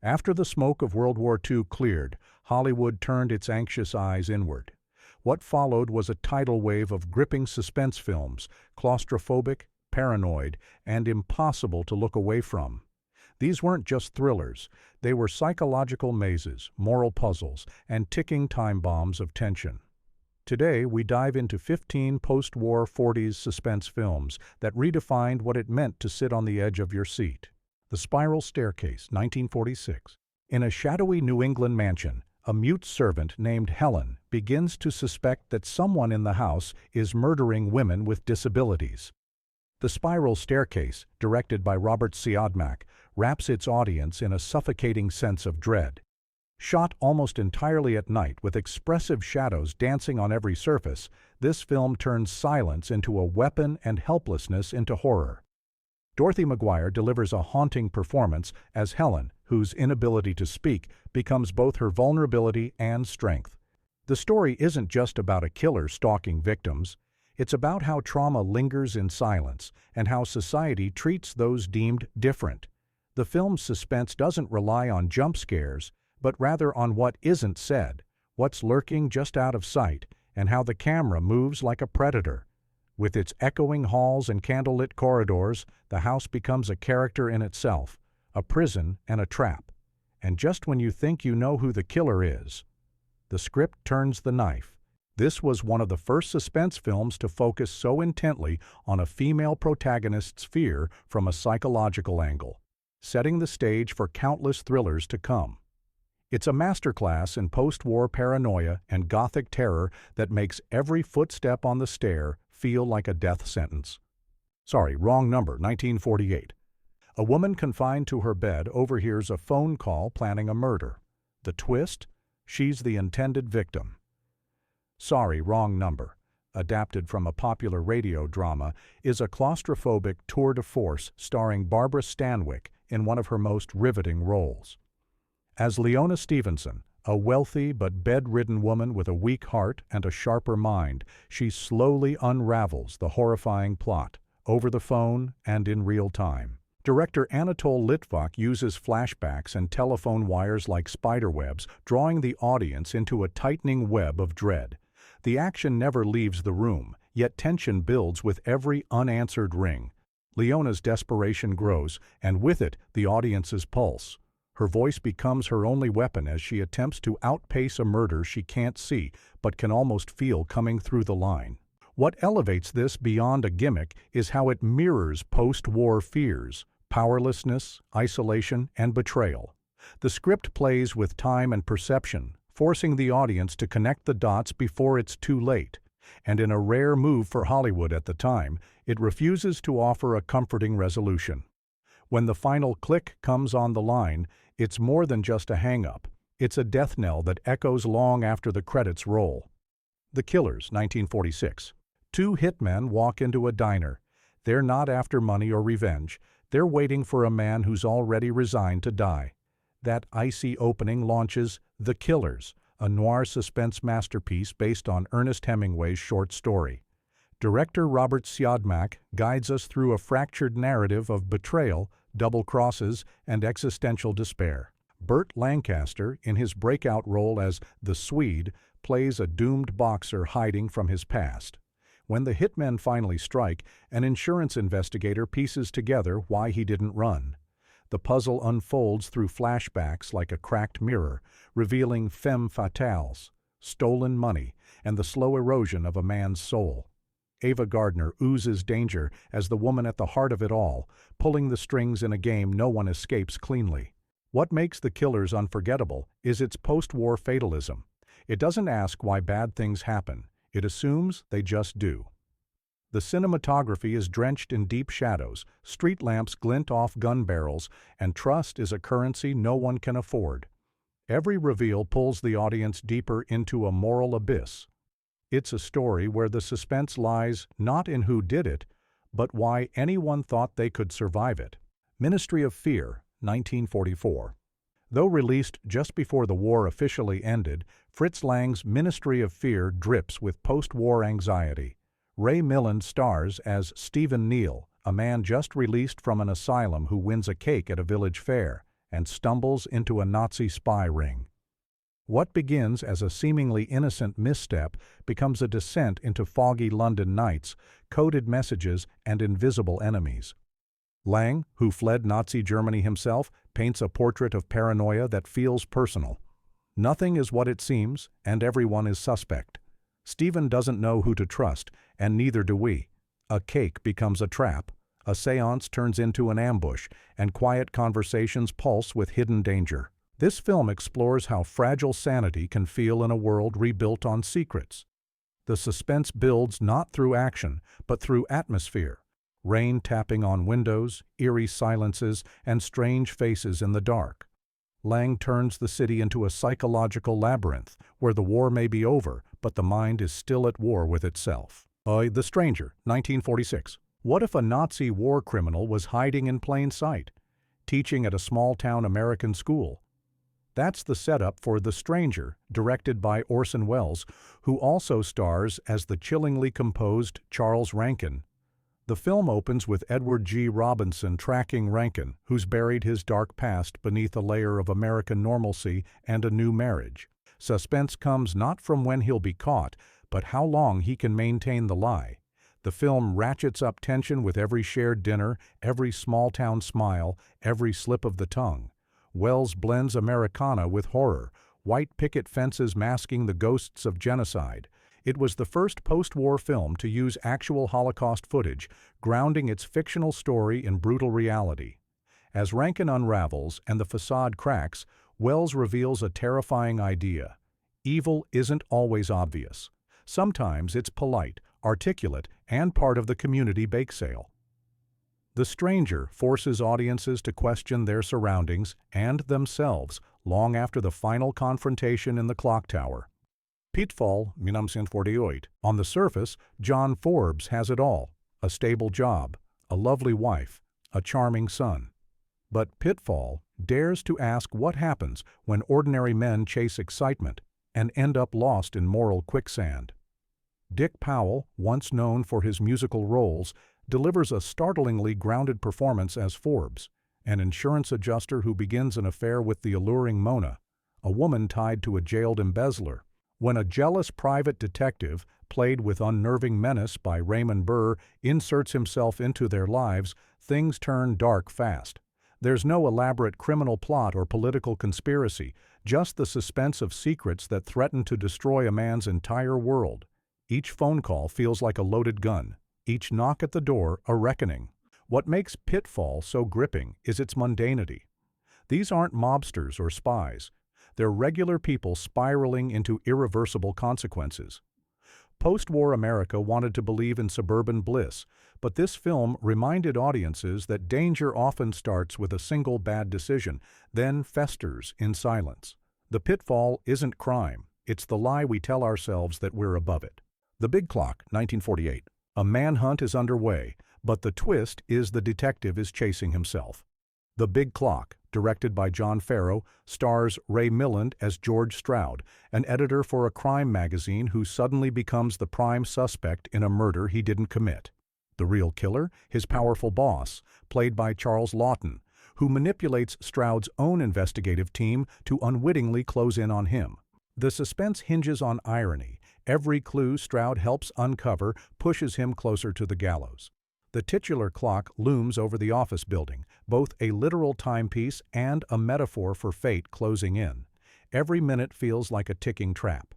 After the smoke of World War II cleared, Hollywood turned its anxious eyes inward. What followed was a tidal wave of gripping suspense films, claustrophobic, paranoid, and impossible to look away from. These weren't just thrillers, they were psychological mazes, moral puzzles, and ticking time bombs of tension. Today, we dive into 15 post-war 40s suspense films that redefined what it meant to sit on the edge of your seat. The Spiral Staircase, 1946. In a shadowy New England mansion, a mute servant named Helen begins to suspect that someone in the house is murdering women with disabilities. The Spiral Staircase, directed by Robert Siodmak, wraps its audience in a suffocating sense of dread. Shot almost entirely at night with expressive shadows dancing on every surface, this film turns silence into a weapon and helplessness into horror. Dorothy McGuire delivers a haunting performance as Helen, whose inability to speak becomes both her vulnerability and strength. The story isn't just about a killer stalking victims. It's about how trauma lingers in silence and how society treats those deemed different. The film's suspense doesn't rely on jump scares, but rather on what isn't said, what's lurking just out of sight, and how the camera moves like a predator. With its echoing halls and candlelit corridors, the house becomes a character in itself, a prison and a trap. And just when you think you know who the killer is, the script turns the knife. This was one of the first suspense films to focus so intently on a female protagonist's fear from a psychological angle, setting the stage for countless thrillers to come. It's a masterclass in post-war paranoia and gothic terror that makes every footstep on the stair feel like a death sentence. Sorry, wrong number, 1948. A woman confined to her bed overhears a phone call planning a murder. The twist? She's the intended victim. Sorry, wrong number, adapted from a popular radio drama, is a claustrophobic tour de force starring Barbara Stanwyck in one of her most riveting roles. As Leona Stevenson, a wealthy but bedridden woman with a weak heart and a sharper mind, she slowly unravels the horrifying plot, over the phone and in real time. Director Anatol Litvak uses flashbacks and telephone wires like spiderwebs, drawing the audience into a tightening web of dread. The action never leaves the room, yet tension builds with every unanswered ring. Leona's desperation grows, and with it, the audience's pulse. Her voice becomes her only weapon as she attempts to outpace a murder she can't see but can almost feel coming through the line. What elevates this beyond a gimmick is how it mirrors post-war fears, powerlessness, isolation, and betrayal. The script plays with time and perception, forcing the audience to connect the dots before it's too late. And in a rare move for Hollywood at the time, it refuses to offer a comforting resolution. When the final click comes on the line, it's more than just a hang-up. It's a death knell that echoes long after the credits roll. The Killers, 1946. Two hitmen walk into a diner. They're not after money or revenge. They're waiting for a man who's already resigned to die. That icy opening launches The Killers, a noir suspense masterpiece based on Ernest Hemingway's short story. Director Robert Siodmak guides us through a fractured narrative of betrayal, double crosses, and existential despair. Burt Lancaster, in his breakout role as the Swede, plays a doomed boxer hiding from his past. When the hitmen finally strike, an insurance investigator pieces together why he didn't run. The puzzle unfolds through flashbacks like a cracked mirror, revealing femme fatales, stolen money, and the slow erosion of a man's soul. Ava Gardner oozes danger as the woman at the heart of it all, pulling the strings in a game no one escapes cleanly. What makes The Killers unforgettable is its post-war fatalism. It doesn't ask why bad things happen. It assumes they just do. The cinematography is drenched in deep shadows, street lamps glint off gun barrels, and trust is a currency no one can afford. Every reveal pulls the audience deeper into a moral abyss. It's a story where the suspense lies not in who did it, but why anyone thought they could survive it. Ministry of Fear, 1944. Though released just before the war officially ended, Fritz Lang's Ministry of Fear drips with post-war anxiety. Ray Milland stars as Stephen Neal, a man just released from an asylum who wins a cake at a village fair, and stumbles into a Nazi spy ring. What begins as a seemingly innocent misstep becomes a descent into foggy London nights, coded messages, and invisible enemies. Lang, who fled Nazi Germany himself, paints a portrait of paranoia that feels personal. Nothing is what it seems, and everyone is suspect. Stephen doesn't know who to trust, and neither do we. A cake becomes a trap, a séance turns into an ambush, and quiet conversations pulse with hidden danger. This film explores how fragile sanity can feel in a world rebuilt on secrets. The suspense builds not through action, but through atmosphere. Rain tapping on windows, eerie silences, and strange faces in the dark. Lang turns the city into a psychological labyrinth, where the war may be over, but the mind is still at war with itself. The Stranger, 1946. What if a Nazi war criminal was hiding in plain sight, teaching at a small-town American school? That's the setup for The Stranger, directed by Orson Welles, who also stars as the chillingly composed Charles Rankin. The film opens with Edward G. Robinson tracking Rankin, who's buried his dark past beneath a layer of American normalcy and a new marriage. Suspense comes not from when he'll be caught, but how long he can maintain the lie. The film ratchets up tension with every shared dinner, every small-town smile, every slip of the tongue. Welles blends Americana with horror, white picket fences masking the ghosts of genocide. It was the first post-war film to use actual Holocaust footage, grounding its fictional story in brutal reality. As Rankin unravels and the facade cracks, Welles reveals a terrifying idea. Evil isn't always obvious. Sometimes it's polite, articulate, and part of the community bake sale. The Stranger forces audiences to question their surroundings and themselves long after the final confrontation in the clock tower. Pitfall, 1948. On the surface, John Forbes has it all: a stable job, a lovely wife, a charming son. But Pitfall dares to ask what happens when ordinary men chase excitement and end up lost in moral quicksand. Dick Powell, once known for his musical roles, delivers a startlingly grounded performance as Forbes, an insurance adjuster who begins an affair with the alluring Mona, a woman tied to a jailed embezzler. When a jealous private detective, played with unnerving menace by Raymond Burr, inserts himself into their lives, things turn dark fast. There's no elaborate criminal plot or political conspiracy, just the suspense of secrets that threaten to destroy a man's entire world. Each phone call feels like a loaded gun, each knock at the door a reckoning. What makes Pitfall so gripping is its mundanity. These aren't mobsters or spies. They're regular people spiraling into irreversible consequences. Post-war America wanted to believe in suburban bliss, but this film reminded audiences that danger often starts with a single bad decision, then festers in silence. The pitfall isn't crime. It's the lie we tell ourselves that we're above it. The Big Clock, 1948. A manhunt is underway, but the twist is the detective is chasing himself. The Big Clock, directed by John Farrow, stars Ray Milland as George Stroud, an editor for a crime magazine who suddenly becomes the prime suspect in a murder he didn't commit. The real killer, his powerful boss, played by Charles Laughton, who manipulates Stroud's own investigative team to unwittingly close in on him. The suspense hinges on irony. Every clue Stroud helps uncover pushes him closer to the gallows. The titular clock looms over the office building, both a literal timepiece and a metaphor for fate closing in. Every minute feels like a ticking trap.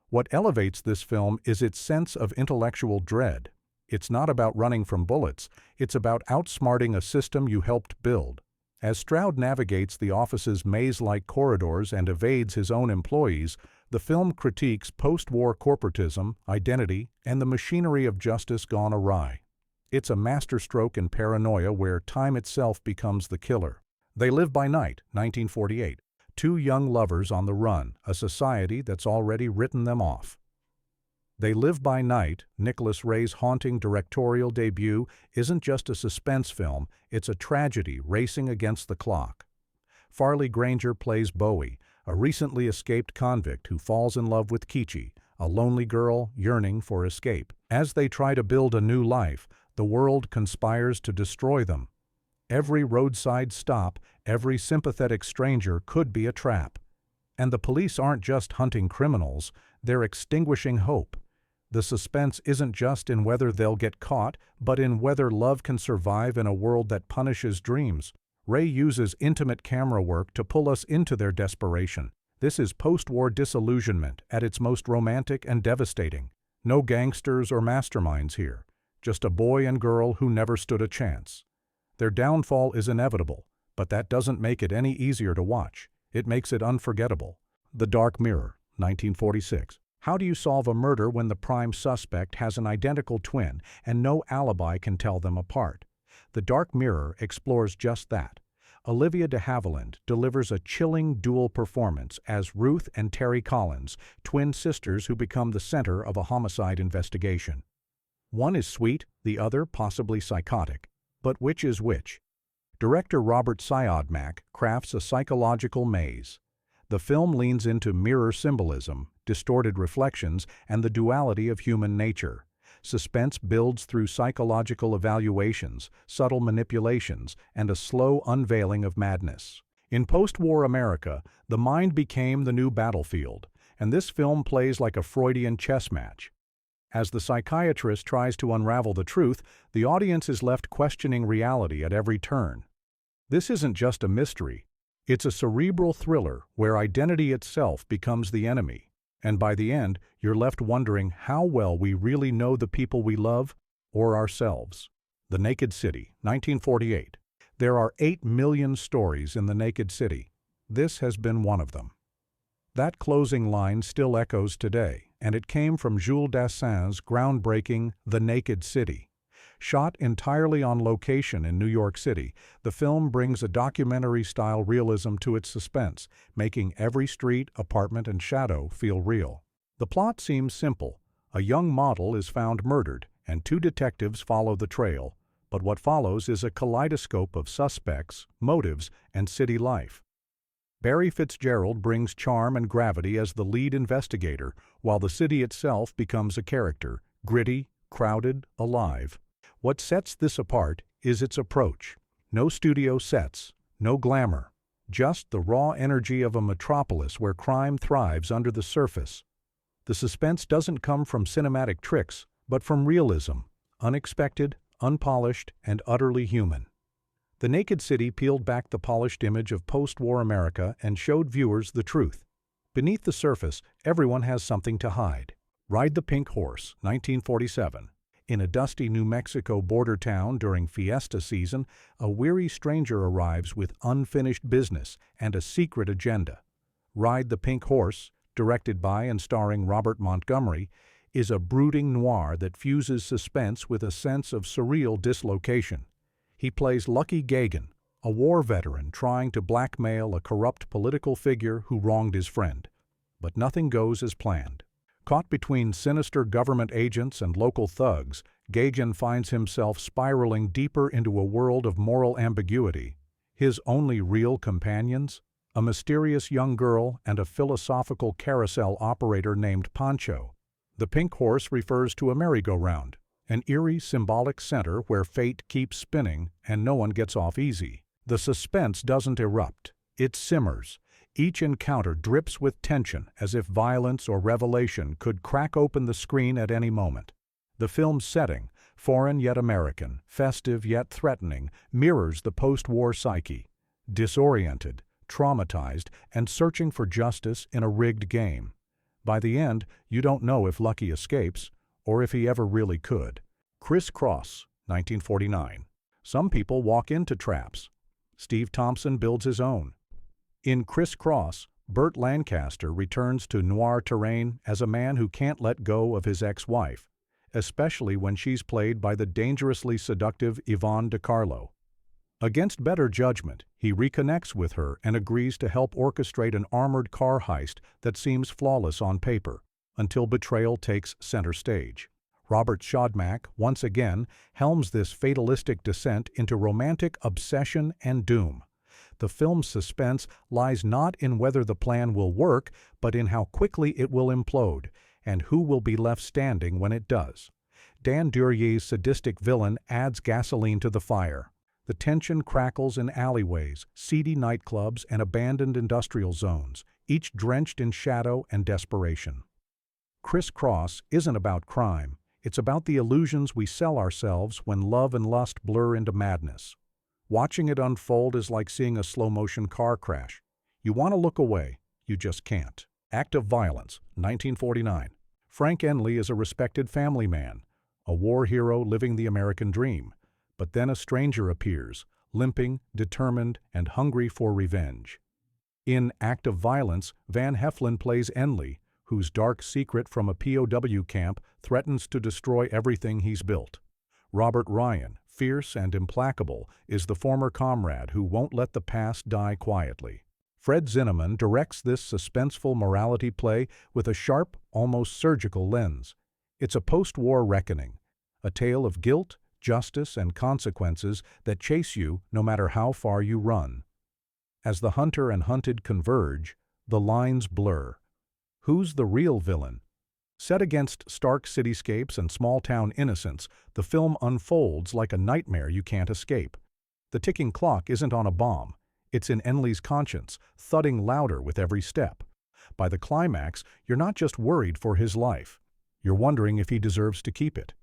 What elevates this film is its sense of intellectual dread. It's not about running from bullets, it's about outsmarting a system you helped build. As Stroud navigates the office's maze-like corridors and evades his own employees, the film critiques post-war corporatism, identity, and the machinery of justice gone awry. It's a masterstroke in paranoia where time itself becomes the killer. They Live by Night, 1948. Two young lovers on the run, a society that's already written them off. They Live by Night, Nicholas Ray's haunting directorial debut, isn't just a suspense film, it's a tragedy racing against the clock. Farley Granger plays Bowie, a recently escaped convict who falls in love with Kichi, a lonely girl yearning for escape. As they try to build a new life, the world conspires to destroy them. Every roadside stop, every sympathetic stranger could be a trap. And the police aren't just hunting criminals, they're extinguishing hope. The suspense isn't just in whether they'll get caught, but in whether love can survive in a world that punishes dreams. Ray uses intimate camera work to pull us into their desperation. This is post-war disillusionment at its most romantic and devastating. No gangsters or masterminds here, just a boy and girl who never stood a chance. Their downfall is inevitable, but that doesn't make it any easier to watch. It makes it unforgettable. The Dark Mirror, 1946. How do you solve a murder when the prime suspect has an identical twin and no alibi can tell them apart? The Dark Mirror explores just that. Olivia de Havilland delivers a chilling dual performance as Ruth and Terry Collins, twin sisters who become the center of a homicide investigation. One is sweet, the other possibly psychotic. But which is which? Director Robert Siodmak crafts a psychological maze. The film leans into mirror symbolism, distorted reflections, and the duality of human nature. Suspense builds through psychological evaluations, subtle manipulations, and a slow unveiling of madness. In post-war America, the mind became the new battlefield, and this film plays like a Freudian chess match. As the psychiatrist tries to unravel the truth, the audience is left questioning reality at every turn. This isn't just a mystery. It's a cerebral thriller where identity itself becomes the enemy. And by the end, you're left wondering how well we really know the people we love or ourselves. The Naked City, 1948. There are 8 million stories in The Naked City. This has been one of them. That closing line still echoes today, and it came from Jules Dassin's groundbreaking The Naked City. Shot entirely on location in New York City, the film brings a documentary-style realism to its suspense, making every street, apartment, and shadow feel real. The plot seems simple. A young model is found murdered, and 2 detectives follow the trail. But what follows is a kaleidoscope of suspects, motives, and city life. Barry Fitzgerald brings charm and gravity as the lead investigator, while the city itself becomes a character, gritty, crowded, alive. What sets this apart is its approach. No studio sets, no glamour, just the raw energy of a metropolis where crime thrives under the surface. The suspense doesn't come from cinematic tricks, but from realism, unexpected, unpolished, and utterly human. The Naked City peeled back the polished image of post-war America and showed viewers the truth. Beneath the surface, everyone has something to hide. Ride the Pink Horse, 1947. In a dusty New Mexico border town during fiesta season, a weary stranger arrives with unfinished business and a secret agenda. Ride the Pink Horse, directed by and starring Robert Montgomery, is a brooding noir that fuses suspense with a sense of surreal dislocation. He plays Lucky Gagan, a war veteran trying to blackmail a corrupt political figure who wronged his friend. But nothing goes as planned. Caught between sinister government agents and local thugs, Gagan finds himself spiraling deeper into a world of moral ambiguity. His only real companions? A mysterious young girl and a philosophical carousel operator named Pancho. The Pink Horse refers to a merry-go-round, an eerie symbolic center where fate keeps spinning and no one gets off easy. The suspense doesn't erupt. It simmers. Each encounter drips with tension as if violence or revelation could crack open the screen at any moment. The film's setting, foreign yet American, festive yet threatening, mirrors the post-war psyche. Disoriented, traumatized, and searching for justice in a rigged game. By the end, you don't know if Lucky escapes, or if he ever really could. Criss Cross, 1949. Some people walk into traps. Steve Thompson builds his own. In Criss Cross, Burt Lancaster returns to noir terrain as a man who can't let go of his ex-wife, especially when she's played by the dangerously seductive Yvonne DiCarlo. Against better judgment, he reconnects with her and agrees to help orchestrate an armored car heist that seems flawless on paper, until betrayal takes center stage. Robert Siodmak, once again, helms this fatalistic descent into romantic obsession and doom. The film's suspense lies not in whether the plan will work, but in how quickly it will implode, and who will be left standing when it does. Dan Duryea's sadistic villain adds gasoline to the fire. The tension crackles in alleyways, seedy nightclubs, and abandoned industrial zones, each drenched in shadow and desperation. Criss Cross isn't about crime. It's about the illusions we sell ourselves when love and lust blur into madness. Watching it unfold is like seeing a slow-motion car crash. You want to look away, you just can't. Act of Violence, 1949. Frank Enley is a respected family man, a war hero living the American dream. But then a stranger appears, limping, determined, and hungry for revenge. In Act of Violence, Van Heflin plays Enley, whose dark secret from a POW camp threatens to destroy everything he's built. Robert Ryan, fierce and implacable, is the former comrade who won't let the past die quietly. Fred Zinnemann directs this suspenseful morality play with a sharp, almost surgical lens. It's a post-war reckoning, a tale of guilt, justice, and consequences that chase you no matter how far you run. As the hunter and hunted converge, the lines blur. Who's the real villain? Set against stark cityscapes and small-town innocence, the film unfolds like a nightmare you can't escape. The ticking clock isn't on a bomb. It's in Enley's conscience, thudding louder with every step. By the climax, you're not just worried for his life. You're wondering if he deserves to keep it.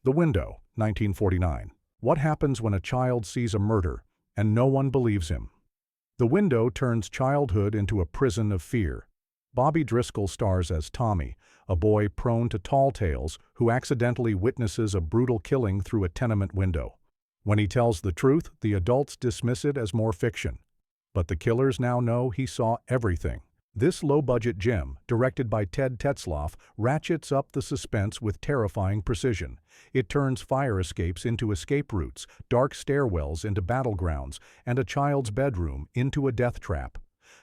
The Window, 1949. What happens when a child sees a murder, and no one believes him? The Window turns childhood into a prison of fear. Bobby Driscoll stars as Tommy, a boy prone to tall tales who accidentally witnesses a brutal killing through a tenement window. When he tells the truth, the adults dismiss it as more fiction. But the killers now know he saw everything. This low-budget gem, directed by Ted Tetzlaff, ratchets up the suspense with terrifying precision. It turns fire escapes into escape routes, dark stairwells into battlegrounds, and a child's bedroom into a death trap.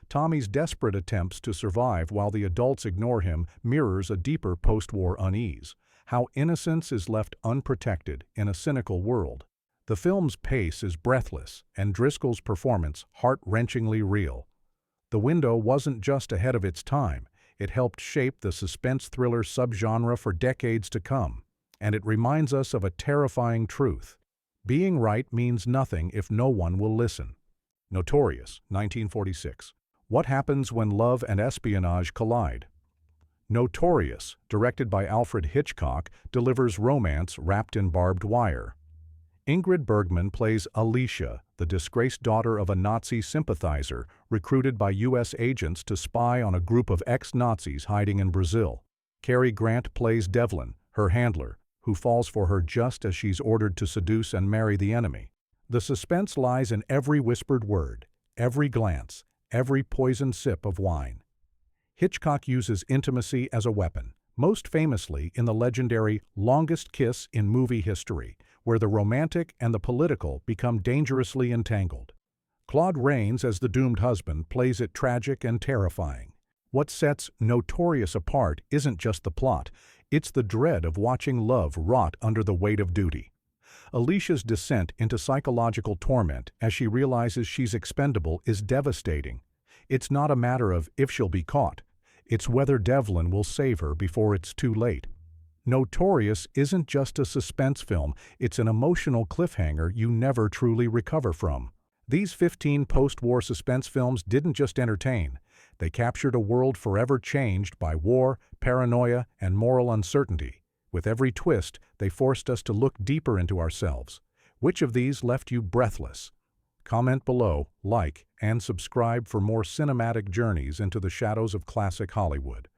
Tommy's desperate attempts to survive while the adults ignore him mirrors a deeper post-war unease. How innocence is left unprotected in a cynical world. The film's pace is breathless, and Driscoll's performance heart-wrenchingly real. The Window wasn't just ahead of its time, it helped shape the suspense thriller subgenre for decades to come. And it reminds us of a terrifying truth. Being right means nothing if no one will listen. Notorious, 1946. What happens when love and espionage collide? Notorious, directed by Alfred Hitchcock, delivers romance wrapped in barbed wire. Ingrid Bergman plays Alicia, the disgraced daughter of a Nazi sympathizer recruited by U.S. agents to spy on a group of ex-Nazis hiding in Brazil. Cary Grant plays Devlin, her handler, who falls for her just as she's ordered to seduce and marry the enemy. The suspense lies in every whispered word, every glance, every poisoned sip of wine. Hitchcock uses intimacy as a weapon, most famously in the legendary Longest Kiss in movie history, where the romantic and the political become dangerously entangled. Claude Rains as the doomed husband plays it tragic and terrifying. What sets Notorious apart isn't just the plot, it's the dread of watching love rot under the weight of duty. Alicia's descent into psychological torment as she realizes she's expendable is devastating. It's not a matter of if she'll be caught, it's whether Devlin will save her before it's too late. Notorious isn't just a suspense film, it's an emotional cliffhanger you never truly recover from. These 15 post-war suspense films didn't just entertain, they captured a world forever changed by war, paranoia, and moral uncertainty. With every twist, they forced us to look deeper into ourselves. Which of these left you breathless? Comment below, like, and subscribe for more cinematic journeys into the shadows of classic Hollywood.